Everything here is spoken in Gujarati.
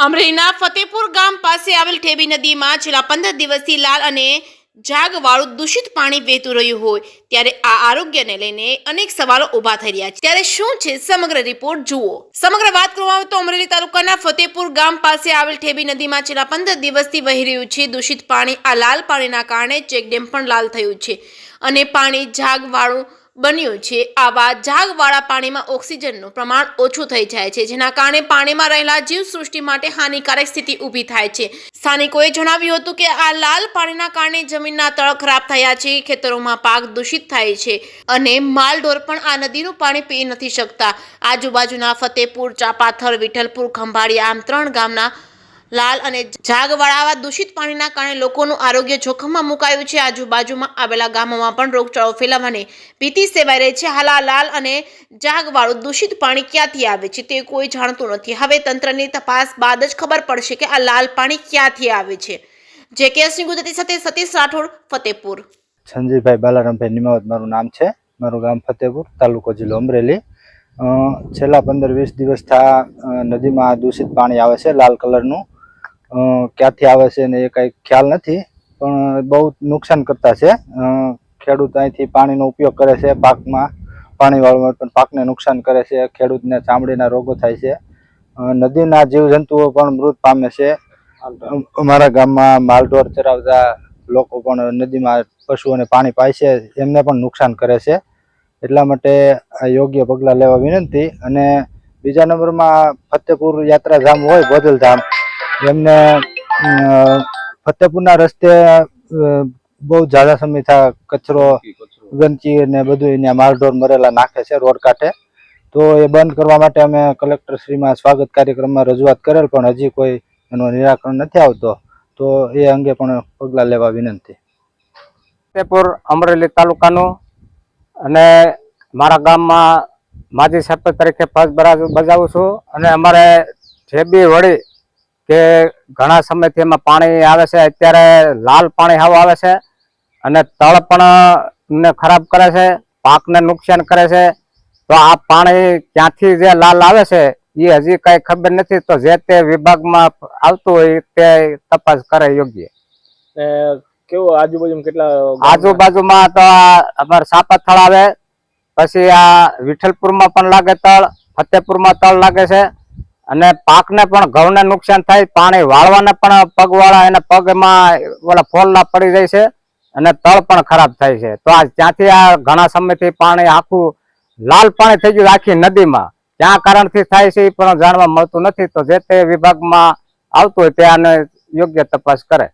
અમરેલીના ફતેપુર ગામ પાસે આવેલ ઠેબી નદીમાં છેલ્લા 15 દિવસથી લાલ અને જાગવાળું દૂષિત પાણી વહેતું રહ્યું હોય ત્યારે આ આરોગ્યને લઈને અનેક સવાલો ઊભા થઈ રહ્યા છે। ત્યારે શું છે સમગ્ર રિપોર્ટ જુઓ। સમગ્ર વાત કરવામાં આવે તો અમરેલી તાલુકાના ફતેપુર ગામ પાસે આવેલ ઠેબી નદીમાં છેલ્લા 15 દિવસથી વહી રહ્યું છે દૂષિત પાણી। આ લાલ પાણીના કારણે ચેકડેમ પણ લાલ થયું છે અને પાણી જાગવાળું બન્યું છે। આવા જાગવાળા પાણીમાં ઓક્સિજનનું પ્રમાણ ઓછું થઈ જાય છે, જેના કારણે પાણીમાં રહેલા જીવસૃષ્ટિ માટે હાનિકારક સ્થિતિ ઊભી થાય છે। સ્થાનિકોએ જણાવ્યું હતું કે આ લાલ પાણીના કારણે જમીનના તળ ખરાબ થયા છે, ખેતરોમાં પાક દૂષિત થાય છે અને માલઢોર પણ આ નદીનું પાણી પી નથી શકતા। આજુબાજુના ફતેપુર, ચાપાથર, વિઠ્ઠલપુર, ખંભાળિયા આમ 3 ગામના લાલ અને જાગવાળા આવા દૂષિત પાણીના કારણે લોકોનું આરોગ્ય જોખમમાં મુકાયું છે। આજુબાજુમાં આવેલા ગામોમાં પણ રોગચાળો ફેલાવાની ભીતિ સેવાઈ રહી છે। હાલ આ લાલ અને જાગવાળું દૂષિત પાણી ક્યાંથી આવે છે તે કોઈ જાણતું નથી। હવે તંત્રની તપાસ બાદ જ ખબર પડશે કે આ લાલ પાણી ક્યાંથી આવે છે। જે કે અશ્વિની ગુજરાતી સાથે સતીશ રાઠોડ, ફતેપુર। સંજયભાઈ બાલારામભાઈ નિમાવત મારું નામ છે। મારું ગામ ફતેપુર, તાલુકો જિલ્લો અમરેલી। છેલ્લા 15-20 દિવસથી નદીમાં દૂષિત પાણી આવે છે લાલ કલરનું। ક્યાંથી આવે છે ને એ કંઈ ખ્યાલ નથી, પણ બહુ નુકસાન કરતા છે। ખેડૂત અહીંથી પાણીનો ઉપયોગ કરે છે, પાકમાં પાણી વાળવા પણ પાકને નુકસાન કરે છે, ખેડૂતને ચામડીના રોગો થાય છે, નદીના જીવજંતુઓ પણ મૃત પામે છે। અમારા ગામમાં માલઢોર ચરાવતા લોકો પણ નદીમાં પશુઓને પાણી પાય છે, એમને પણ નુકસાન કરે છે। એટલા માટે આ યોગ્ય પગલાં લેવા વિનંતી। અને બીજા નંબરમાં ફતેપુર યાત્રાધામ હોય ગોધલધામ, એમને ફતેપુરના રસ્તે બહુ ઝાઝા સમયથી કચરો, ગંદકી ને બધું અહીંયા માલઢોર મરેલા નાખે છે રોડ કાંઠે। તો એ બંધ કરવા માટે અમે કલેક્ટરશ્રીમાં સ્વાગત કાર્યક્રમમાં રજૂઆત કરેલ, પણ હજી કોઈ એનું નિરાકરણ નથી આવતો, તો એ અંગે પણ પગલાં લેવા વિનંતી। ફતેપુર અમરેલી તાલુકાનું અને મારા ગામમાં માજી સરપંચ તરીકે ફરજ બજાવું છું। અને અમારે જે બી વળી કે ઘણા સમયથી એમાં પાણી આવે છે, અત્યારે લાલ પાણી હાવ આવે છે અને તળ પણ ને ખરાબ કરે છે, પાકને નુકસાન કરે છે। તો આ પાણી ક્યાંથી જે લાલ આવે છે એ હજી કઈ ખબર નથી, તો જે તે વિભાગમાં આવતું હોય તે તપાસ કરે યોગ્ય। કેવું આજુબાજુ કેટલા આજુબાજુમાં તો અમારે સાપાથળ આવે, પછી આ વિઠ્ઠલપુરમાં પણ લાગે તળ, ફતેપુરમાં તળ લાગે છે અને પાકને પણ ઘઉંને નુકસાન થાય, પાણી વાળવાને પણ પગવાળા એના પગમાં ઓલા ફોલ્લા પડી જાય છે અને તળ પણ ખરાબ થાય છે। તો આ ત્યાંથી આ ઘણા સમયથી પાણી આખું લાલ પાણી થઈ ગયું આખી નદીમાં, ક્યાં કારણથી થાય છે એ પણ જાણવા મળતું નથી। તો જે તે વિભાગમાં આવતું હોય તે આને યોગ્ય તપાસ કરે।